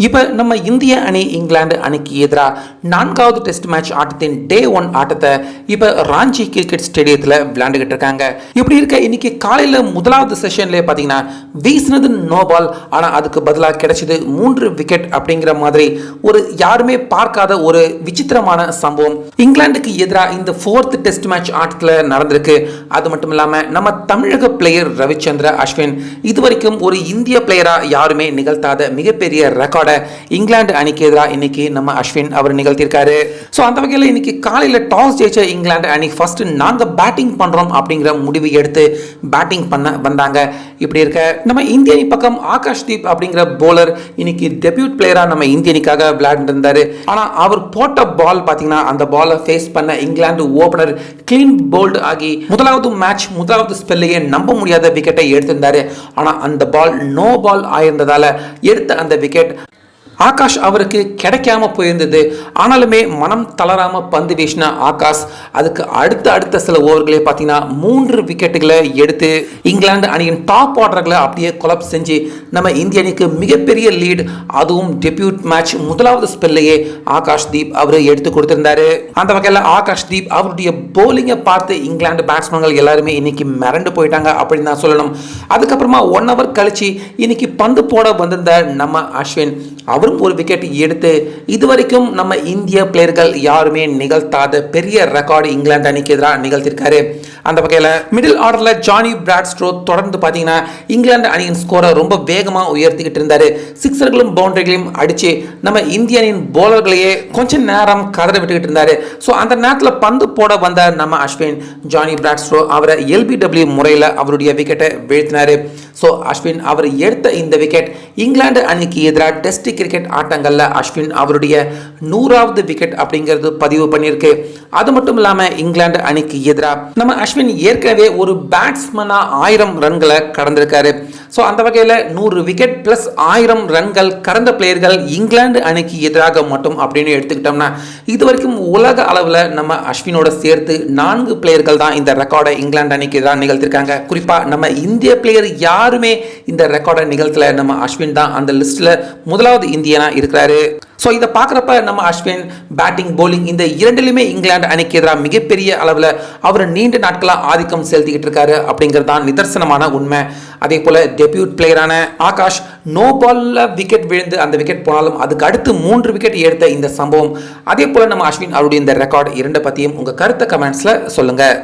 இப்போ நம்ம இந்திய அணி இங்கிலாந்து அணிக்கு எதிராக 4வது டெஸ்ட் மேட்ச் ஆட்டத்தின் டே 1 ஆட்டத்தை இப்போ ராஞ்சி கிரிக்கெட் ஸ்டேடியத்தில் விளையாண்டுகிட்டு இருக்காங்க. இப்படி இருக்க இன்னைக்கு காலையில் முதலாவது செஷன்லேயே பார்த்தீங்கன்னா வீசினது நோ பால், ஆனால் அதுக்கு பதிலாக கிடைச்சது 3 விக்கெட் அப்படிங்கிற மாதிரி ஒரு யாருமே பார்க்காத ஒரு விசித்திரமான சம்பவம் இங்கிலாந்துக்கு எதிராக இந்த 4th டெஸ்ட் மேட்ச் ஆட்டத்தில் நடந்திருக்கு. அது மட்டும் இல்லாமல் நம்ம தமிழக பிளேயர் ரவிச்சந்திர அஸ்வின் இதுவரைக்கும் ஒரு இந்திய பிளேயரா யாருமே நிகழ்த்தாத மிகப்பெரிய ரெக்கார்ட் இங்கிலாந்து அணிக்கு எதிராக இன்னைக்கு நம்ம அஸ்வின் அவர் நிகழ்த்தியிருக்காரு. ஸோ அந்த வகையில் இன்னைக்கு காலையில் டாஸ் ஜெயிச்ச இங்கிலாந்து அணி ஃபர்ஸ்ட் நாங்கள் பேட்டிங் பண்றோம் அப்படிங்கிற முடிவு எடுத்து பேட்டிங் பண்ண வந்தாங்க. இப்படி இருக்க நம்ம இந்திய அணி பக்கம் ஆகாஷ்தீப் அப்படிங்கிற போலர் இன்னைக்கு டெபியூட் பிளேயரா நம்ம இந்திய அணிக்காக விளையாண்டு இருந்தாரு. ஆனால் அவர் போட்ட பால் பார்த்தீங்கன்னா அந்த பாலை ஃபேஸ் பண்ண இங்கிலாந்து ஓபனர் கிளீன் போல்ட் ஆகி முதலாவது ஸ்பெல்லையே நம்ப முடியாத விக்கெட்டை எடுத்திருந்தாரு. ஆனால் அந்த பால் நோ பால் ஆயிருந்ததால எடுத்த அந்த விக்கெட் ஆகாஷ் அவருக்கு கிடைக்காம போயிருந்தது. ஆனாலுமே மனம் தளராம பந்து வீசின ஆகாஷ் அதுக்கு அடுத்த சில ஓவர்களே பார்த்தீங்கன்னா 3 விக்கெட்டுகளை எடுத்து இங்கிலாந்து அணியின் டாப் ஆர்டர்களை அப்படியே கொலாப்ஸ் செஞ்சு நம்ம இந்திய அணிக்கு மிகப்பெரிய லீட், அதுவும் டெபியூட் மேட்ச் முதலாவது ஸ்பெல்லையே ஆகாஷ் தீப் அவர் எடுத்து கொடுத்திருந்தாரு. அந்த வகையில் ஆகாஷ் தீப் அவருடைய போலிங்கை பார்த்து இங்கிலாந்து பேட்ஸ்மேன்கள் எல்லாருமே இன்னைக்கு மிரண்டு போயிட்டாங்க அப்படின்னு தான் சொல்லணும். அதுக்கப்புறமா 1 hour கழிச்சு இன்னைக்கு பந்து போட வந்திருந்த நம்ம அஸ்வின் அவரும் ஒரு விக்கெட் எடுத்து இதுவரைக்கும் நம்ம இந்திய பிளேயர்கள் யாருமே நிகழ்த்தாத பெரிய ரெக்கார்டு இங்கிலாந்து அணிக்கு எதிராக நிகழ்த்திருக்காரு. அந்த வகையில் மிடில் ஆர்டரில் ஜானி பிராட்ஸ்ட்ரோ தொடர்ந்து பார்த்தீங்கன்னா இங்கிலாந்து அணியின் ஸ்கோரை ரொம்ப வேகமாக உயர்த்திக்கிட்டு இருந்தாரு. சிக்ஸர்களும் பவுண்டரிகளையும் அடிச்சு நம்ம இந்திய அணியின் போலர்களையே கொஞ்சம் நேரம் கதற விட்டுக்கிட்டு இருந்தாரு. ஸோ அந்த நேரத்தில் பந்து போட வந்த நம்ம அஸ்வின் ஜானி பிராட்ஸ்ட்ரோ அவரை LBW முறையில் அவருடைய விக்கெட்டை வீழ்த்தினாரு. ஸோ அஸ்வின் அவர் எடுத்த இந்த விக்கெட் இங்கிலாந்து அணிக்கு எதிராக டெஸ்ட் கிரிக்கெட் ஆட்டங்களில் அஸ்வின் அவருடைய 100வது விக்கெட் அப்படிங்கிறது பதிவு பண்ணியிருக்கு. அது மட்டும் இல்லாமல் இங்கிலாந்து அணிக்கு எதிராக நம்ம அஸ்வின் ஏற்கனவே ஒரு பேட்ஸ்மேனா 1000 ரன்களை கடந்திருக்காரு. ஸோ அந்த வகையில் 100 விக்கெட் பிளஸ் 1000 ரன்கள் கடந்த பிளேயர்கள் இங்கிலாந்து அணிக்கு எதிராக மட்டும் அப்படின்னு எடுத்துக்கிட்டோம்னா இதுவரைக்கும் உலக அளவில் நம்ம அஸ்வினோட சேர்த்து 4 பிளேயர்கள் தான் இந்த ரெக்கார்டை இங்கிலாந்து அணிக்கு எதிராக நிகழ்த்திருக்காங்க. குறிப்பாக நம்ம இந்திய பிளேயர் யாருமே இந்த ரெக்கார்டை நிகழ்த்தல, நம்ம அஸ்வின் தான் அந்த லிஸ்ட்ல முதலாவது இந்தியனா இருக்கிறாரு. ஸோ இதை பார்க்குறப்ப நம்ம அஸ்வின் பேட்டிங் போலிங் இந்த இரண்டிலுமே இங்கிலாந்து அணிக்கு எதிராக மிகப்பெரிய அளவில் அவர் நீண்ட நாட்களாக ஆதிக்கம் செலுத்திக்கிட்டு இருக்காரு அப்படிங்கிறது தான் நிதர்சனமான உண்மை. அதே போல டெபியூட் பிளேயரான ஆகாஷ் நோ பால்ல விக்கெட் விழுந்து அந்த விக்கெட் போனாலும் அதுக்கு அடுத்து 3 விக்கெட் எடுத்த இந்த சம்பவம், அதே போல நம்ம அஸ்வின் அவருடைய இந்த ரெக்கார்டு இரண்டு பற்றியும் உங்கள் கருத்தை கமெண்ட்ஸில் சொல்லுங்கள்.